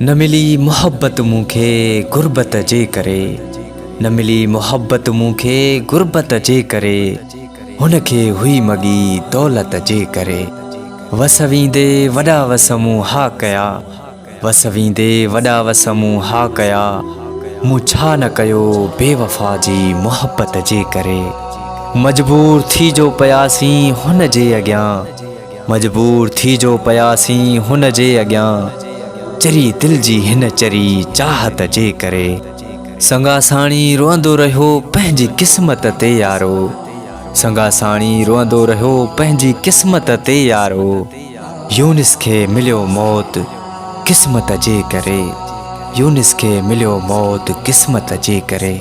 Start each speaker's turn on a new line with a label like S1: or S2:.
S1: न मिली मोहब्बत मूंखे गुरबत जे करे, न मिली मोहब्बत मूंखे गुरबत जे करे, हुनखे हुई मगी दौलत जे करे। वस वींदे वॾा वस मूं हा कया, वस वींदे वॾा वस मूं हा कया, मूं छा न कयो बेवफ़ा जी मोहब्बत जे करे। मजबूर थी जो पयासीं हुन जे अॻियां, मजबूर थी जो पयासीं हुन जे अॻियां, चरी दिल जी हिन चरी चाहत जे करे। संगा साणी रोअंदो रहियो पंहिंजी क़िस्मत ते यारो, संगा साणी रोअंदो रहियो पंहिंजी क़िस्मत ते यारो, यूनिस खे मिलियो मौत क़िस्मत जे करे, यूनिस खे मिलियो मौत क़िस्मत जे करे।